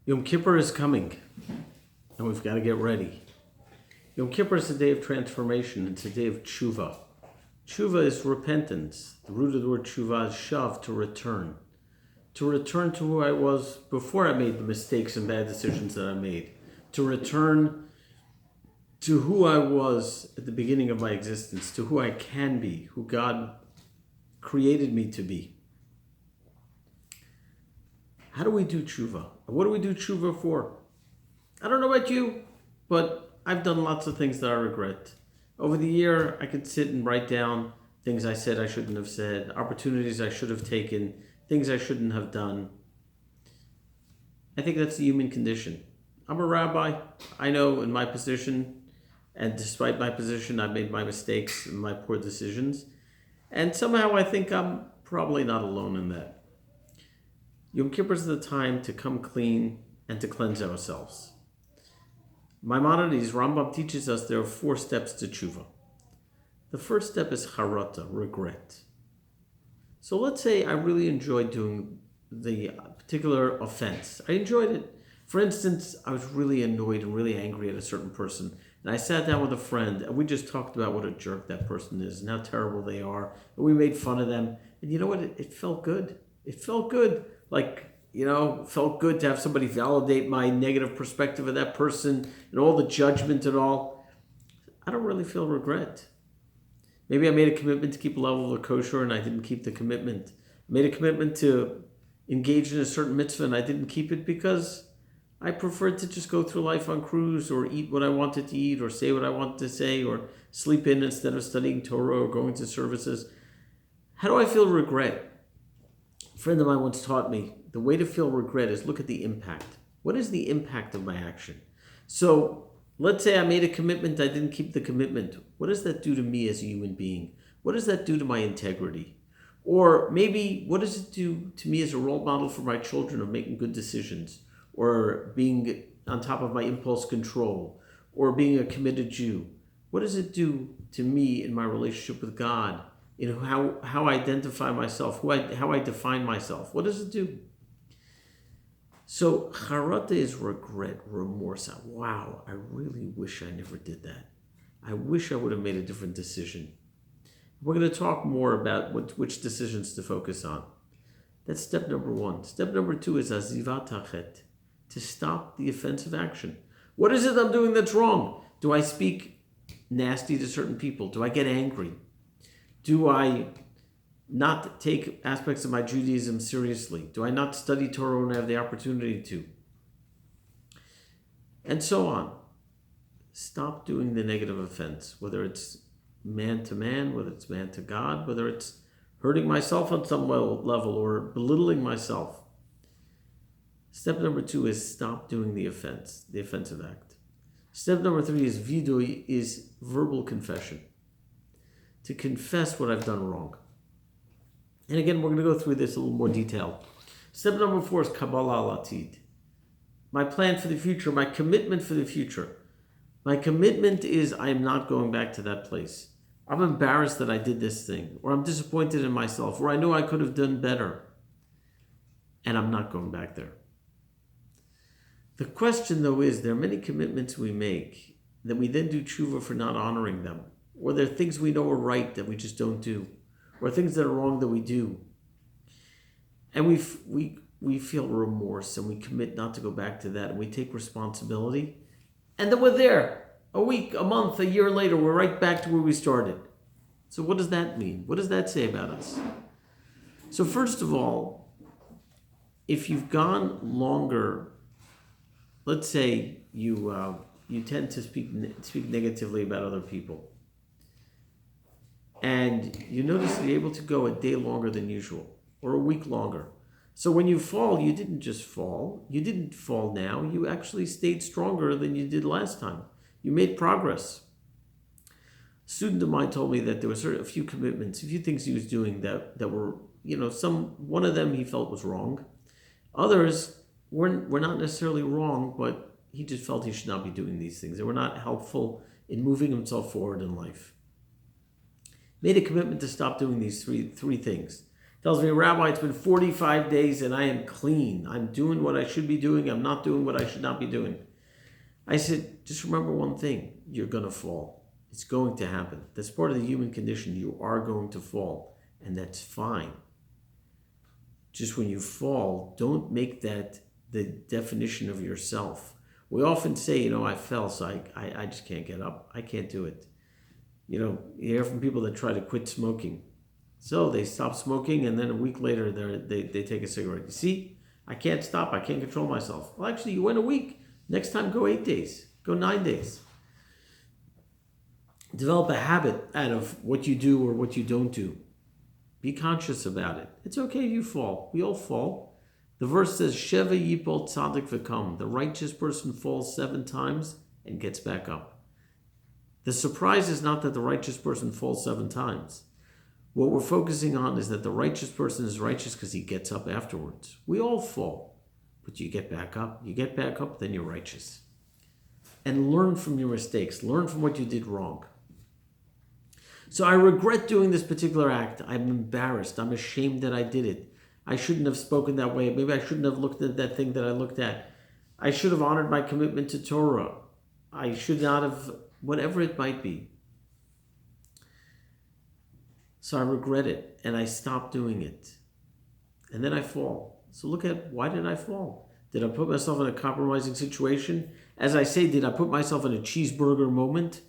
Yom Kippur is coming, and we've got to get ready. Yom Kippur is a day of transformation. It's a day of Teshuvah. Teshuvah is repentance. The root of the word Teshuvah is shav, to return. To return to who I was before I made the mistakes and bad decisions that I made. To return to who I was at the beginning of my existence, to who I can be, who God created me to be. How do we do tshuva? What do we do tshuva for? I don't know about you, but I've done lots of things that I regret. Over the year, I could sit and write down things I said I shouldn't have said, opportunities I should have taken, things I shouldn't have done. I think that's the human condition. I'm a rabbi. I know in my position, and despite my position, I've made my mistakes and my poor decisions. And somehow I think I'm probably not alone in that. Yom Kippur is the time to come clean and to cleanse ourselves. Maimonides, Rambam teaches us there are 4 steps to tshuva. The first step is charata, regret. So let's say I really enjoyed doing the particular offense. I enjoyed it. For instance, I was really annoyed and really angry at a certain person. And I sat down with a friend and we just talked about what a jerk that person is and how terrible they are. And we made fun of them. And you know what? It felt good. It felt good. Felt good to have somebody validate my negative perspective of that person and all the judgment and all. I don't really feel regret. Maybe I made a commitment to keep a level of kosher and I didn't keep the commitment. I made a commitment to engage in a certain mitzvah and I didn't keep it because I preferred to just go through life on cruise or eat what I wanted to eat or say what I wanted to say or sleep in instead of studying Torah or going to services. How do I feel regret? A friend of mine once taught me the way to feel regret is look at the impact. What is the impact of my action? So let's say I made a commitment, I didn't keep the commitment. What does that do to me as a human being? What does that do to my integrity? Or maybe what does it do to me as a role model for my children of making good decisions or being on top of my impulse control or being a committed Jew? What does it do to me in my relationship with God? How I identify myself, how I define myself. What does it do? So charata is regret, remorse. Wow, I really wish I never did that. I wish I would have made a different decision. We're going to talk more about which decisions to focus on. That's step number 1. Step number 2 is azivat hachet, to stop the offensive action. What is it I'm doing that's wrong? Do I speak nasty to certain people? Do I get angry? Do I not take aspects of my Judaism seriously? Do I not study Torah when I have the opportunity to? And so on. Stop doing the negative offense, whether it's man to man, whether it's man to God, whether it's hurting myself on some level or belittling myself. Step number 2 is stop doing the offense, the offensive act. Step number 3 is vidui, is verbal confession. To confess what I've done wrong. And again, we're going to go through this a little more detail. Step number 4 is Kabbalah al-Atid. My plan for the future, my commitment for the future. My commitment is I am not going back to that place. I'm embarrassed that I did this thing, or I'm disappointed in myself, or I know I could have done better. And I'm not going back there. The question, though, is there are many commitments we make that we then do tshuva for not honoring them. Or there are things we know are right that we just don't do. Or things that are wrong that we do. And we feel remorse and we commit not to go back to that and we take responsibility. And then we're there. A week, a month, a year later, we're right back to where we started. So what does that mean? What does that say about us? So first of all, if you've gone longer, let's say you tend to speak negatively about other people. And you notice that you're able to go a day longer than usual, or a week longer. So when you fall, you didn't just fall. You didn't fall now. You actually stayed stronger than you did last time. You made progress. A student of mine told me that there were a few commitments, a few things he was doing that were, one of them he felt was wrong. Others were not necessarily wrong, but he just felt he should not be doing these things. They were not helpful in moving himself forward in life. Made a commitment to stop doing these three things. tells me, Rabbi, it's been 45 days and I am clean. I'm doing what I should be doing. I'm not doing what I should not be doing. I said, just remember one thing. You're going to fall. It's going to happen. That's part of the human condition. You are going to fall. And that's fine. Just when you fall, don't make that the definition of yourself. We often say, I fell, so I just can't get up. I can't do it. You hear from people that try to quit smoking. So they stop smoking, and then a week later, they take a cigarette. You see, I can't stop. I can't control myself. Well, actually, you went a week. Next time, go 8 days. Go 9 days. Develop a habit out of what you do or what you don't do. Be conscious about it. It's okay if you fall. We all fall. The verse says, Sheva yipol tzadik v'kam. The righteous person falls 7 times and gets back up. The surprise is not that the righteous person falls 7 times. What we're focusing on is that the righteous person is righteous because he gets up afterwards. We all fall, but you get back up. You get back up, then you're righteous. And learn from your mistakes. Learn from what you did wrong. So I regret doing this particular act. I'm embarrassed. I'm ashamed that I did it. I shouldn't have spoken that way. Maybe I shouldn't have looked at that thing that I looked at. I should have honored my commitment to Torah. I should not have, whatever it might be. So I regret it, and I stop doing it. And then I fall. So look at, why did I fall? Did I put myself in a compromising situation? As I say, did I put myself in a cheeseburger moment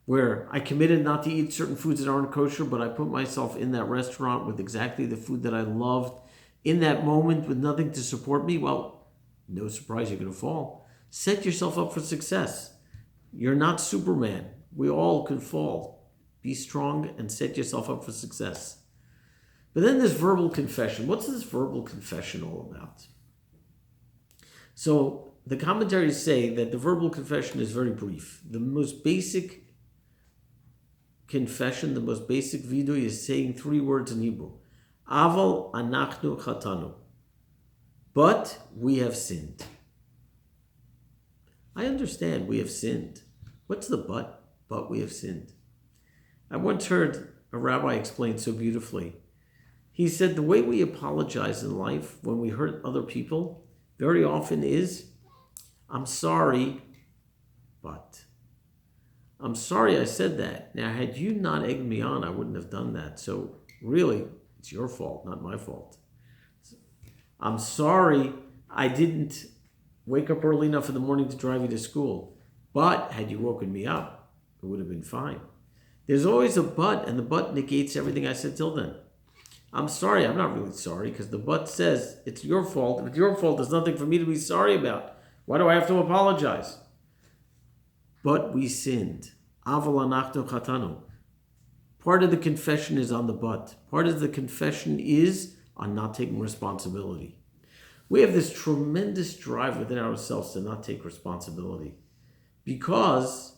where I committed not to eat certain foods that aren't kosher, but I put myself in that restaurant with exactly the food that I loved in that moment with nothing to support me? Well, no surprise you're going to fall. Set yourself up for success. You're not Superman. We all can fall. Be strong and set yourself up for success. But then this verbal confession. What's this verbal confession all about? So the commentaries say that the verbal confession is very brief. The most basic confession, the most basic vidui is saying 3 words in Hebrew. Aval anachnu chatanu. But we have sinned. I understand we have sinned. What's the but? But we have sinned. I once heard a rabbi explain so beautifully. He said the way we apologize in life when we hurt other people very often is, I'm sorry, but. I'm sorry I said that. Now, had you not egged me on, I wouldn't have done that. So really, it's your fault, not my fault. I'm sorry I didn't wake up early enough in the morning to drive you to school. But had you woken me up, it would have been fine. There's always a but, and the but negates everything I said till then. I'm sorry, I'm not really sorry, because the but says it's your fault. If it's your fault, there's nothing for me to be sorry about. Why do I have to apologize? But we sinned. Aval anachnu chatanu. Part of the confession is on the but. Part of the confession is on not taking responsibility. We have this tremendous drive within ourselves to not take responsibility. Because,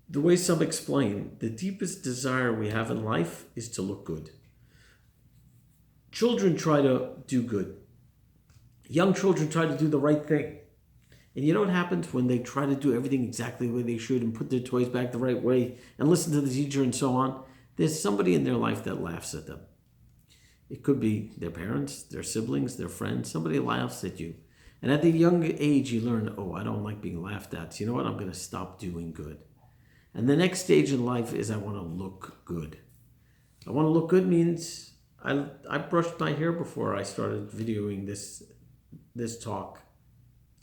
the way some explain, the deepest desire we have in life is to look good. Children try to do good. Young children try to do the right thing. And you know what happens when they try to do everything exactly the way they should and put their toys back the right way and listen to the teacher and so on? There's somebody in their life that laughs at them. It could be their parents, their siblings, their friends. Somebody laughs at you. And at the young age, you learn, I don't like being laughed at. So you know what? I'm going to stop doing good. And the next stage in life is I want to look good. I want to look good means I brushed my hair before I started videoing this talk.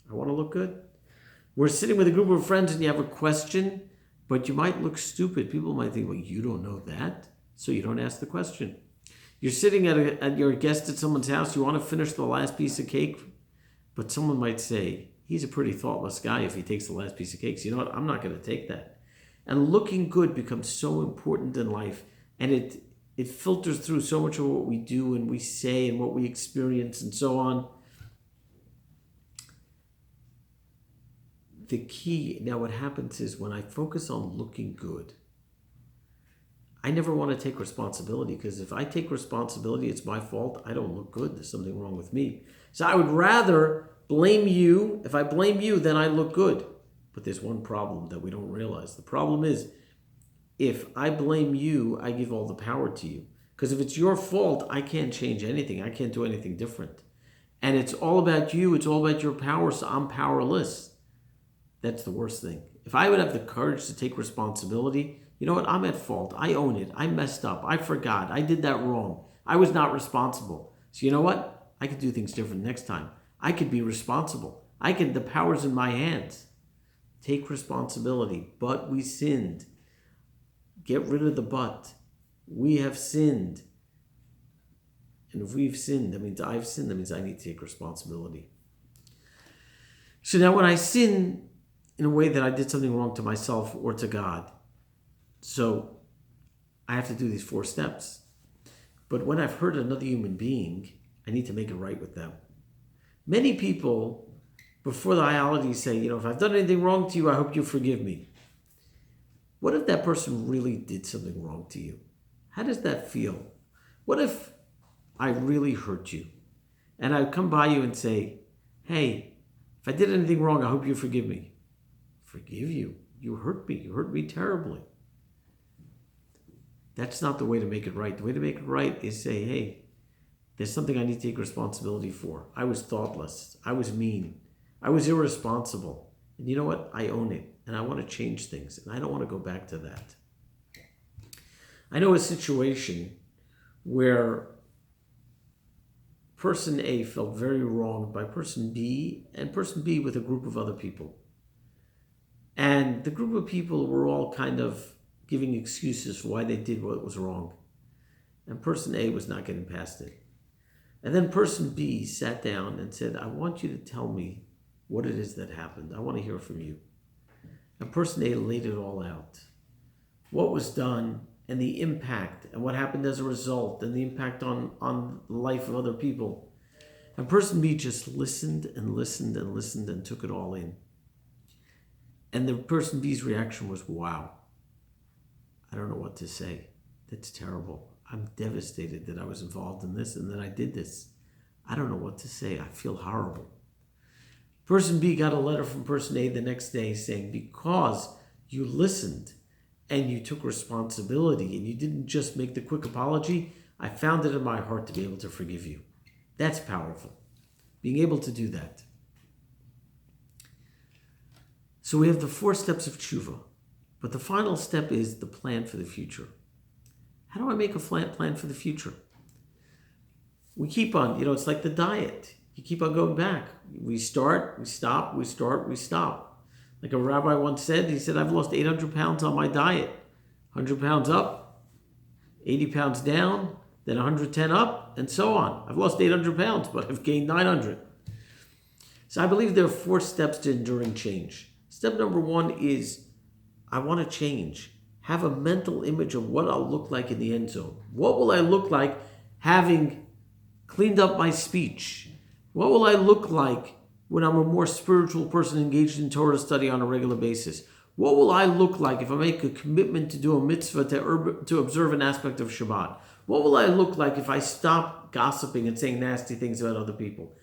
I want to look good. We're sitting with a group of friends and you have a question, but you might look stupid. People might think, you don't know that, so you don't ask the question. You're sitting at your guest at someone's house. You want to finish the last piece of cake, but someone might say, he's a pretty thoughtless guy if he takes the last piece of cake. So you know what? I'm not going to take that. And looking good becomes so important in life, and it filters through so much of what we do and we say and what we experience and so on. The key, now what happens is when I focus on looking good, I never want to take responsibility, because if I take responsibility, it's my fault. I don't look good. There's something wrong with me. So I would rather blame you. If I blame you, then I look good. But there's one problem that we don't realize. The problem is, if I blame you, I give all the power to you. Because if it's your fault, I can't change anything. I can't do anything different. And it's all about you. It's all about your power. So I'm powerless. That's the worst thing. If I would have the courage to take responsibility, you know what? I'm at fault. I own it. I messed up. I forgot. I did that wrong. I was not responsible. So you know what? I could do things different next time. I could be responsible. The power's in my hands. Take responsibility. But we sinned. Get rid of the but. We have sinned. And if we've sinned, that means I've sinned. That means I need to take responsibility. So now when I sin in a way that I did something wrong to myself or to God, so I have to do these 4 steps. But when I've hurt another human being, I need to make it right with them. Many people, before the holidays, say, if I've done anything wrong to you, I hope you forgive me. What if that person really did something wrong to you? How does that feel? What if I really hurt you and I come by you and say, hey, if I did anything wrong, I hope you forgive me. Forgive you? You hurt me. You hurt me terribly. That's not the way to make it right. The way to make it right is say, hey, there's something I need to take responsibility for. I was thoughtless. I was mean. I was irresponsible. And you know what? I own it. And I want to change things. And I don't want to go back to that. I know a situation where person A felt very wronged by person B, and person B with a group of other people. And the group of people were all kind of giving excuses for why they did what was wrong. And person A was not getting past it. And then person B sat down and said, I want you to tell me what it is that happened. I want to hear from you. And person A laid it all out. What was done and the impact and what happened as a result and the impact on the life of other people. And person B just listened and listened and listened and took it all in. And the person B's reaction was, wow, I don't know what to say. That's terrible. I'm devastated that I was involved in this and that I did this. I don't know what to say. I feel horrible. Person B got a letter from person A the next day saying, because you listened and you took responsibility and you didn't just make the quick apology, I found it in my heart to be able to forgive you. That's powerful. Being able to do that. So we have the 4 steps of Teshuvah. But the final step is the plan for the future. How do I make a plan for the future? We keep on, it's like the diet. You keep on going back. We start, we stop, we start, we stop. Like a rabbi once said, he said, I've lost 800 pounds on my diet. 100 pounds up, 80 pounds down, then 110 up, and so on. I've lost 800 pounds, but I've gained 900. So I believe there are 4 steps to enduring change. Step number 1 is, I want to change. Have a mental image of what I'll look like in the end zone. What will I look like having cleaned up my speech? What will I look like when I'm a more spiritual person engaged in Torah study on a regular basis? What will I look like if I make a commitment to do a mitzvah to observe an aspect of Shabbat? What will I look like if I stop gossiping and saying nasty things about other people?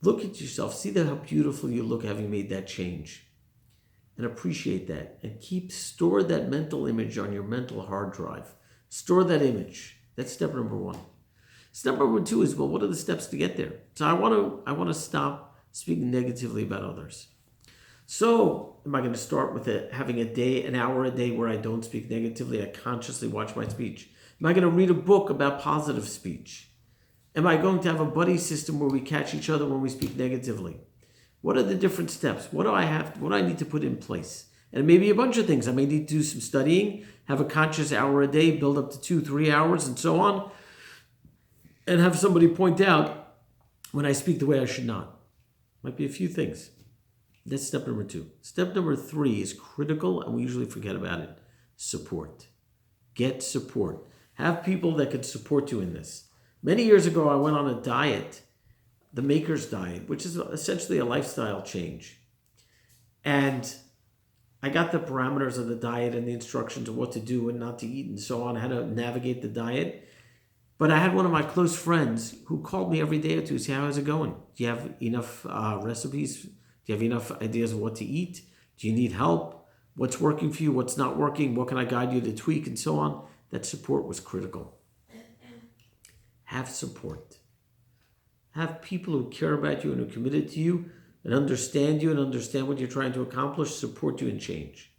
Look at yourself. See how beautiful you look having made that change. And appreciate that. And store that mental image on your mental hard drive. Store that image. That's step number 1. Step number 2 is, what are the steps to get there? So I want to stop speaking negatively about others. So am I going to start with having an hour a day where I don't speak negatively? I consciously watch my speech. Am I going to read a book about positive speech? Am I going to have a buddy system where we catch each other when we speak negatively? What are the different steps? What do I need to put in place? And it may be a bunch of things. I may need to do some studying, have a conscious hour a day, build up to 2-3 hours and so on, and have somebody point out when I speak the way I should not. Might be a few things. That's step number 2. Step number 3 is critical, and we usually forget about it. Support. Get support. Have people that can support you in this. Many years ago, I went on a diet, the Maker's Diet, which is essentially a lifestyle change. And I got the parameters of the diet and the instructions of what to do and not to eat and so on, how to navigate the diet. But I had one of my close friends who called me every day or two to say, how's it going? Do you have enough recipes? Do you have enough ideas of what to eat? Do you need help? What's working for you? What's not working? What can I guide you to tweak and so on? That support was critical. have support. Have people who care about you and who are committed to you and understand what you're trying to accomplish, support you and change.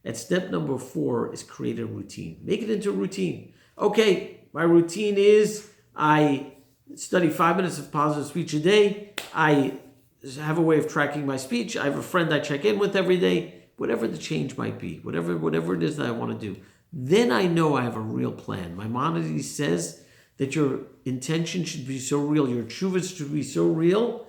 And step number 4 is create a routine. Make it into a routine. Okay, my routine is I study 5 minutes of positive speech a day. I have a way of tracking my speech. I have a friend I check in with every day. Whatever the change might be, whatever it is that I want to do. Then I know I have a real plan. Maimonides says that your intention should be so real, your teshuvah should be so real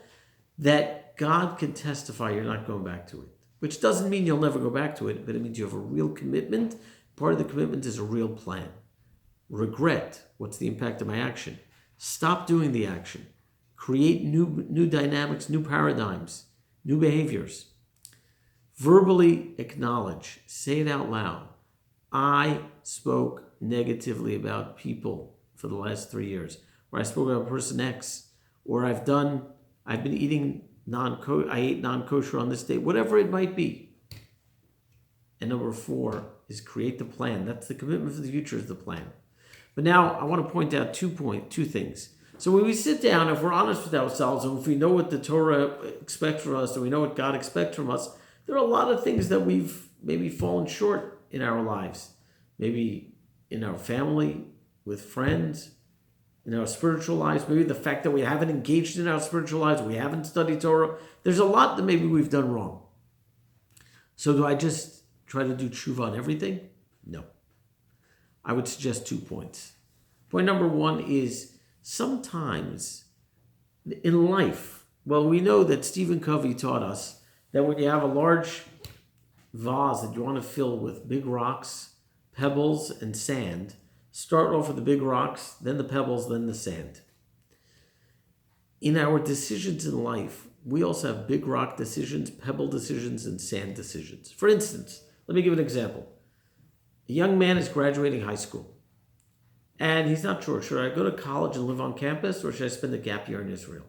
that God can testify you're not going back to it. Which doesn't mean you'll never go back to it, but it means you have a real commitment. Part of the commitment is a real plan. Regret, what's the impact of my action? Stop doing the action. Create new dynamics, new paradigms, new behaviors. Verbally acknowledge, say it out loud. I spoke negatively about people for the last 3 years, or I spoke about person X, or I've been eating I ate non-kosher on this day, whatever it might be. And number 4 is create the plan. That's the commitment for the future, is the plan. But now I want to point out two things. So when we sit down, if we're honest with ourselves, and if we know what the Torah expects from us, and we know what God expects from us, there are a lot of things that we've maybe fallen short in our lives. Maybe in our family, with friends, in our spiritual lives, maybe the fact that we haven't engaged in our spiritual lives, we haven't studied Torah. There's a lot that maybe we've done wrong. So do I just try to do tshuva on everything? No. I would suggest 2 points. Point number 1 is sometimes in life, well, we know that Stephen Covey taught us that when you have a large vase that you want to fill with big rocks, pebbles, and sand, start off with the big rocks, then the pebbles, then the sand. In our decisions in life, we also have big rock decisions, pebble decisions, and sand decisions. For instance, let me give an example. A young man is graduating high school, and he's not sure, should I go to college and live on campus, or should I spend a gap year in Israel?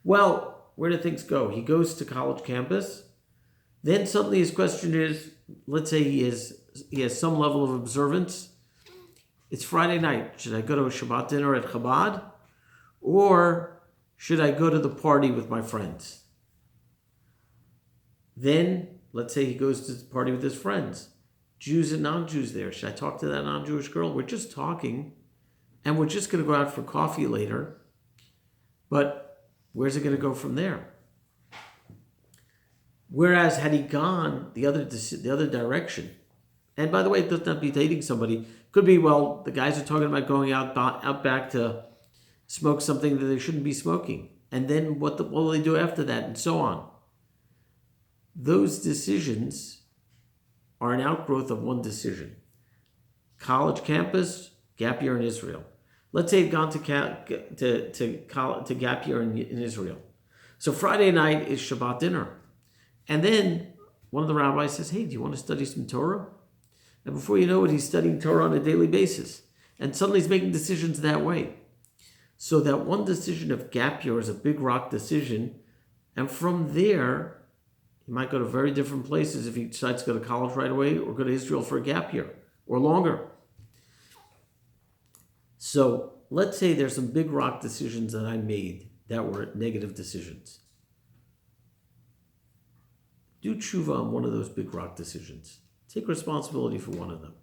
Well, where do things go? He goes to college campus. Then suddenly his question is, let's say he has some level of observance. It's Friday night. Should I go to a Shabbat dinner at Chabad? Or should I go to the party with my friends? Then, let's say he goes to the party with his friends. Jews and non-Jews there. Should I talk to that non-Jewish girl? We're just talking, and we're just going to go out for coffee later. But where's it going to go from there? Whereas had he gone the other direction, and by the way, it does not be dating somebody. Could be, well, the guys are talking about going out back to smoke something that they shouldn't be smoking. And then what will they do after that, and so on. Those decisions are an outgrowth of one decision. College campus, gap year in Israel. Let's say he'd gone to gap year in Israel. So Friday night is Shabbat dinner. And then one of the rabbis says, hey, do you want to study some Torah? And before you know it, he's studying Torah on a daily basis. And suddenly he's making decisions that way. So that one decision of gap year is a big rock decision. And from there, he might go to very different places if he decides to go to college right away or go to Israel for a gap year or longer. So let's say there's some big rock decisions that I made that were negative decisions. Do tshuva on one of those big rock decisions. Take responsibility for one of them.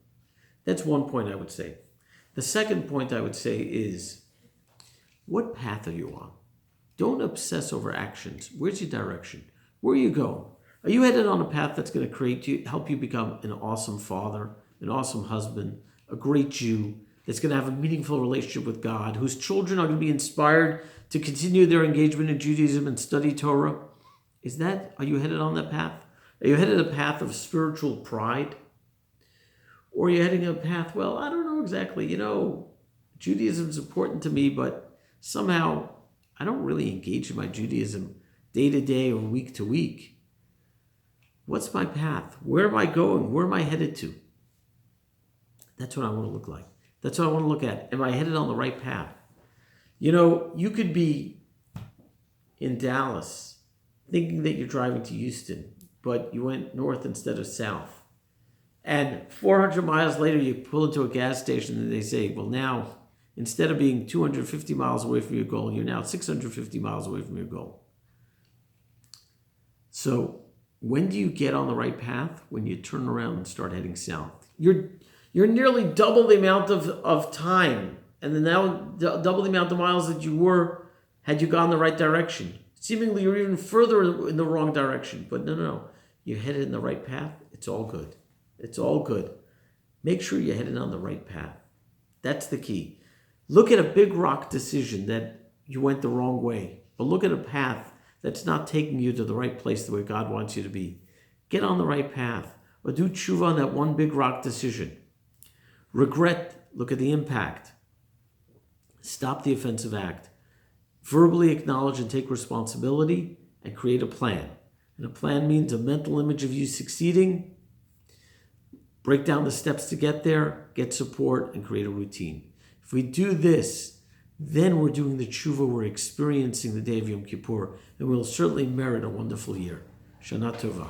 That's one point I would say. The second point I would say is, what path are you on? Don't obsess over actions. Where's your direction? Where are you going? Are you headed on a path that's going to help you become an awesome father, an awesome husband, a great Jew, that's going to have a meaningful relationship with God, whose children are going to be inspired to continue their engagement in Judaism and study Torah? Are you headed on that path? Are you headed a path of spiritual pride? Or are you heading a path, well, I don't know exactly. Judaism is important to me, but somehow I don't really engage in my Judaism day to day or week to week. What's my path? Where am I going? Where am I headed to? That's what I want to look like. That's what I want to look at. Am I headed on the right path? You could be in Dallas thinking that you're driving to Houston, but you went north instead of south. And 400 miles later, you pull into a gas station and they say, well, now Instead of being 250 miles away from your goal, you're now 650 miles away from your goal. So when do you get on the right path? When you turn around and start heading south. You're nearly double the amount of time, and then now double the amount of miles that you were had you gone the right direction. Seemingly you're even further in the wrong direction. But no. You're headed in the right path. It's all good. It's all good. Make sure you're headed on the right path. That's the key. Look at a big rock decision that you went the wrong way, but look at a path that's not taking you to the right place the way God wants you to be. Get on the right path, or do tshuva on that one big rock decision. Regret, look at the impact. Stop the offensive act. Verbally acknowledge and take responsibility, and create a plan. And a plan means a mental image of you succeeding. Break down the steps to get there, get support, and create a routine. If we do this, then we're doing the tshuva, we're experiencing the day of Yom Kippur, and we'll certainly merit a wonderful year. Shana Tova.